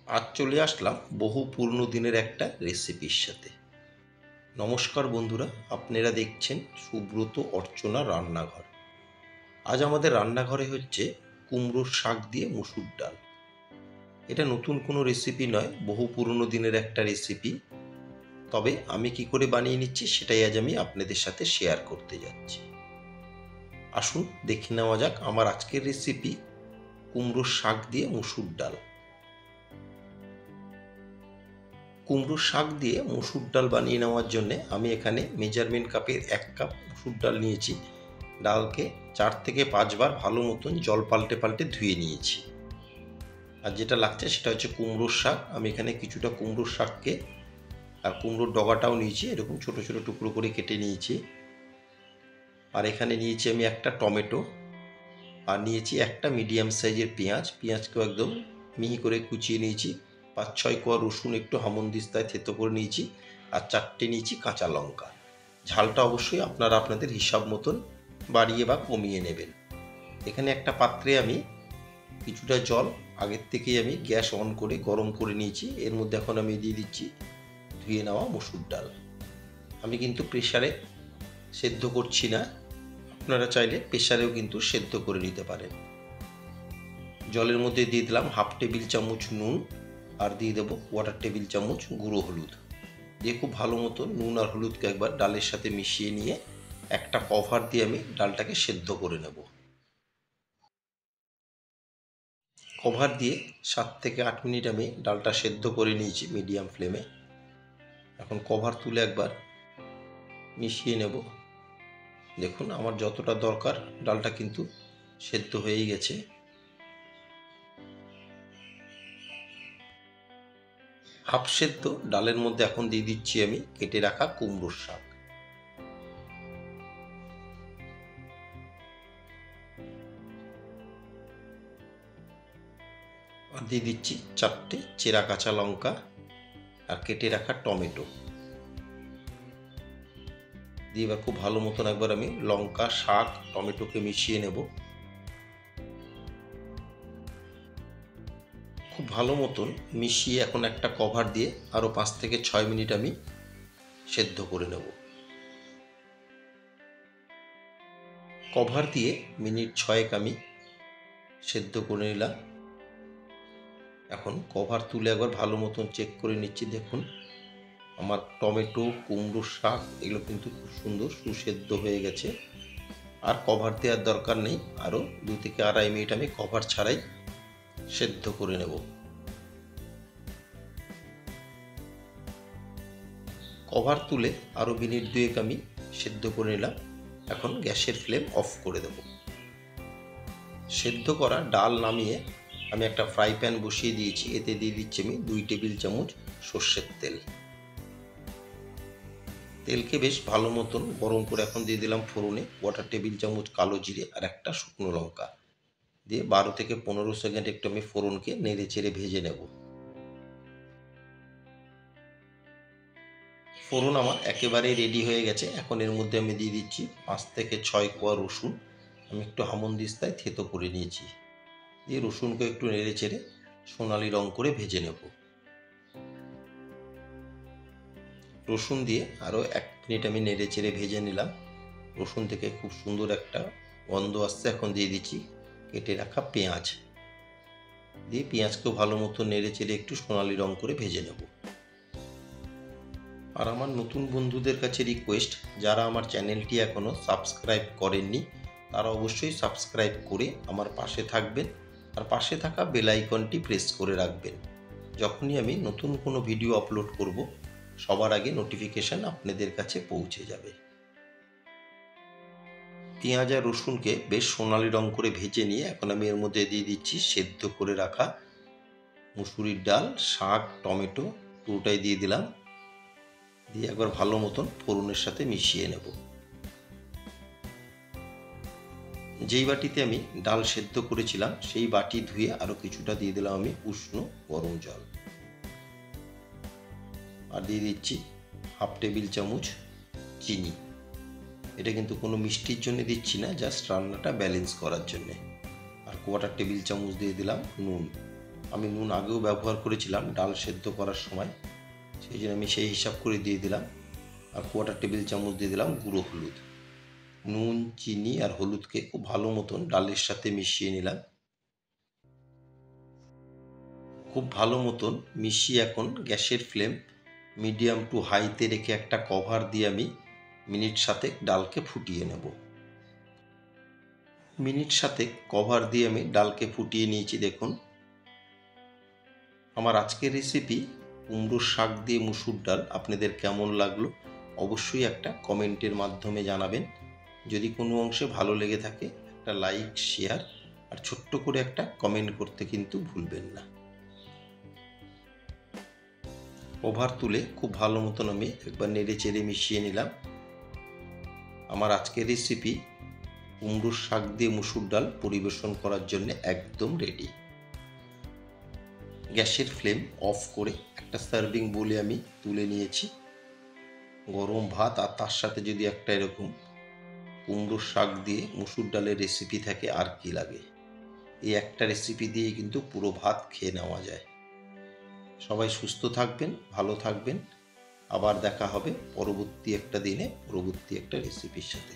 আজ চলে আসলাম বহু পুরনো দিনের একটা রেসিপির সাথে। নমস্কার বন্ধুরা, আপনারা দেখছেন সুব্রত অর্চনা রান্নাঘর। আজ আমাদের রান্নাঘরে হচ্ছে কুমড়োর শাক দিয়ে মসুর ডাল। এটা নতুন কোনো রেসিপি নয়, বহু পুরনো দিনের একটা রেসিপি। তবে আমি কি করে বানিয়ে নিচ্ছি সেটাই আজ আমি আপনাদের সাথে শেয়ার করতে যাচ্ছি। আসুন দেখে নেওয়া যাক আমার আজকের রেসিপি, কুমড়োর শাক দিয়ে মসুর ডাল। কুমড়োর শাক দিয়ে মসুর ডাল বানিয়ে নেওয়ার জন্যে আমি এখানে মেজারমেন্ট কাপের 1 কাপ মসুর ডাল নিয়েছি। ডালকে 4 থেকে 5 বার ভালো মতন জল পাল্টে পাল্টে ধুয়ে নিয়েছি। আর যেটা লাগছে সেটা হচ্ছে কুমড়োর শাক। আমি এখানে কিছুটা কুমড়োর শাককে আর কুমড়োর ডগাটাও নিয়েছি, এরকম ছোট ছোট টুকরো করে কেটে নিয়েছি। আর এখানে নিয়েছি আমি একটা টমেটো, আর নিয়েছি একটা মিডিয়াম সাইজের পেঁয়াজ। পেঁয়াজকেও একদম মিহি করে কুচিয়ে নিয়েছি। 5-6 কোয়া রসুন একটু হামনদিস্তায় থেতো করে নিয়েছি। আর 4টে নিয়েছি কাঁচা লঙ্কা। ঝালটা অবশ্যই আপনারা আপনাদের হিসাব মতন বাড়িয়ে বা কমিয়ে নেবেন। এখানে একটা পাত্রে আমি কিছুটা জল আগের থেকেই আমি গ্যাস অন করে গরম করে নিয়েছি। এর মধ্যে এখন আমি দিয়ে দিচ্ছি ধুয়ে নেওয়া মসুর ডাল। আমি কিন্তু প্রেসারে সেদ্ধ করছি না, আপনারা চাইলে প্রেসারেও কিন্তু সেদ্ধ করে নিতে পারেন। জলের মধ্যে দিয়ে দিলাম 1/2 টেবিল চামচ নুন, আর দিয়ে দেবো 1/4 টেবিল চামচ গুঁড়ো হলুদ। দিয়ে খুব ভালো মতো নুন আর হলুদকে একবার ডালের সাথে মিশিয়ে নিয়ে একটা কভার দিয়ে আমি ডালটাকে সেদ্ধ করে নেব। কভার দিয়ে 7 থেকে 8 মিনিট আমি ডালটা সেদ্ধ করে নিয়েছি মিডিয়াম ফ্লেমে। এখন কভার তুলে একবার মিশিয়ে নেব। দেখুন আমার যতটা দরকার ডালটা কিন্তু সেদ্ধ হয়েই গেছে। হাফ সেদ্ধ ডালের মধ্যে এখন দিয়ে দিচ্ছি আমি কেটে রাখা কুমড়োর শাক। আর দিয়ে দিচ্ছি 4টে চেরা কাঁচা লঙ্কা আর কেটে রাখা টমেটো। দিয়ে এবার খুব ভালো মতন একবার আমি লঙ্কা, শাক, টমেটোকে মিশিয়ে নেব। খুব ভালো মতন মিশিয়ে এখন একটা কভার দিয়ে আরও 5 থেকে 6 মিনিট আমি সেদ্ধ করে নেব। কভার দিয়ে মিনিট 6 আমি সেদ্ধ করে নিলাম। এখন কভার তুলে একবার ভালো মতন চেক করে নিচ্ছি। দেখুন আমার টমেটো, কুমড়োর শাক এগুলো কিন্তু খুব সুন্দর সুসেদ্ধ হয়ে গেছে। আর কভার দেওয়ার দরকার নেই, আরও 2 থেকে 2.5 মিনিট আমি কভার ছাড়াই সেদ্ধ করে নেব। কভার তুলে আরও মিনিট 2 আমি সেদ্ধ করে নিলাম। এখন গ্যাসের ফ্লেম অফ করে দেব। সেদ্ধ করা ডাল নামিয়ে আমি একটা ফ্রাই প্যান বসিয়ে দিয়েছি। এতে দিয়ে দিচ্ছি আমি 2 টেবিল চামচ সর্ষের তেল। তেলকে বেশ ভালো মতন গরম করে এখন দিয়ে দিলাম ফোড়নে 1/4 টেবিল চামচ কালো জিরে আর একটা শুকনো লঙ্কা। দিয়ে 12 থেকে 15 সেকেন্ড একটু আমি ফোড়নকে নেড়ে চেড়ে ভেজে নেব। ফোড়ন আমার একেবারে রেডি হয়ে গেছে। এখন এর মধ্যে আমি দিয়ে দিচ্ছি 5 থেকে 6 কোয়া রসুন। আমি একটু হামনদিস্তায় থেতো করে নিয়েছি। দিয়ে রসুনকে একটু নেড়ে চেড়ে সোনালি রং করে ভেজে নেব। রসুন দিয়ে আরও 1 মিনিট আমি নেড়ে চেড়ে ভেজে নিলাম। রসুন থেকে খুব সুন্দর একটা গন্ধ আসছে। এখন দিয়ে দিচ্ছি কেটে রাখা পেঁয়াজ। দিয়ে পেঁয়াজকেও ভালো মতো নেড়ে চেড়ে একটু সোনালি রং করে ভেজে নেব। আর আমার নতুন বন্ধুদের কাছে রিকোয়েস্ট, যারা আমার চ্যানেলটি এখনও সাবস্ক্রাইব করেননি তারা অবশ্যই সাবস্ক্রাইব করে আমার পাশে থাকবেন। আর পাশে থাকা বেল আইকনটি প্রেস করে রাখবেন। যখনই আমি নতুন কোনো ভিডিও আপলোড করব সবার আগে নোটিফিকেশান আপনাদের কাছে পৌঁছে যাবে। পেঁয়াজ আর রসুনকে বেশ সোনালি রং করে ভেজে নিয়ে এখন আমি এর মধ্যে দিয়ে দিচ্ছি সেদ্ধ করে রাখা মুসুরির ডাল, শাক, টমেটো পুরোটাই দিয়ে দিলাম। দিয়ে একবার ভালো মতন ফোড়নের সাথে মিশিয়ে নেব। যেই বাটিতে আমি ডাল সেদ্ধ করেছিলাম সেই বাটি ধুয়ে আরও কিছুটা দিয়ে দিলাম আমি উষ্ণ গরম জল। আর দিয়ে দিচ্ছি 1/2 টেবিল চামচ চিনি। এটা কিন্তু কোনো মিষ্টির জন্য দিচ্ছি না, জাস্ট রান্নাটা ব্যালেন্স করার জন্যে। আর 1/4 টেবিল চামচ দিয়ে দিলাম নুন। আমি নুন আগেও ব্যবহার করেছিলাম ডাল সেদ্ধ করার সময়, সেই জন্য আমি সেই হিসাব করে দিয়ে দিলাম। আর 1/4 টেবিল চামচ দিয়ে দিলাম গুঁড়ো হলুদ। নুন, চিনি আর হলুদকে খুব ভালো মতন ডালের সাথে মিশিয়ে নিলাম। খুব ভালো মতন মিশিয়ে এখন গ্যাসের ফ্লেম মিডিয়াম টু হাইতে রেখে একটা কভার দিয়ে আমি মিনিট 7 ডালকে ফুটিয়ে নেব। মিনিট 7 কভার দিয়ে আমি ডালকে ফুটিয়ে নিয়েছি। দেখুন, আমার আজকের রেসিপি কুমড়োর শাক দিয়ে মুসুর ডাল আপনাদের কেমন লাগলো অবশ্যই একটা কমেন্টের মাধ্যমে জানাবেন। যদি কোনো অংশে ভালো লেগে থাকে একটা লাইক, শেয়ার আর ছোট্ট করে একটা কমেন্ট করতে কিন্তু ভুলবেন না। কভার তুলে খুব ভালো মতন আমি একবার নেড়ে চেড়ে মিশিয়ে নিলাম। আমার আজকের রেসিপি কুমড়োর শাক দিয়ে মুসুর ডাল পরিবেশন করার জন্য একদম রেডি। গ্যাসের ফ্লেম অফ করে একটা সার্ভিং বোলে আমি তুলে নিয়েছি। গরম ভাত আর তার সাথে যদি একটা এরকম কুমড়োর শাক দিয়ে মুসুর ডালের রেসিপি থাকে আর কি লাগে। এই একটা রেসিপি দিয়ে কিন্তু পুরো ভাত খেয়ে নেওয়া যায়। সবাই সুস্থ থাকবেন, ভালো থাকবেন। আবার দেখা হবে পরবর্তী একটা দিনে পরবর্তী একটা রেসিপির সাথে।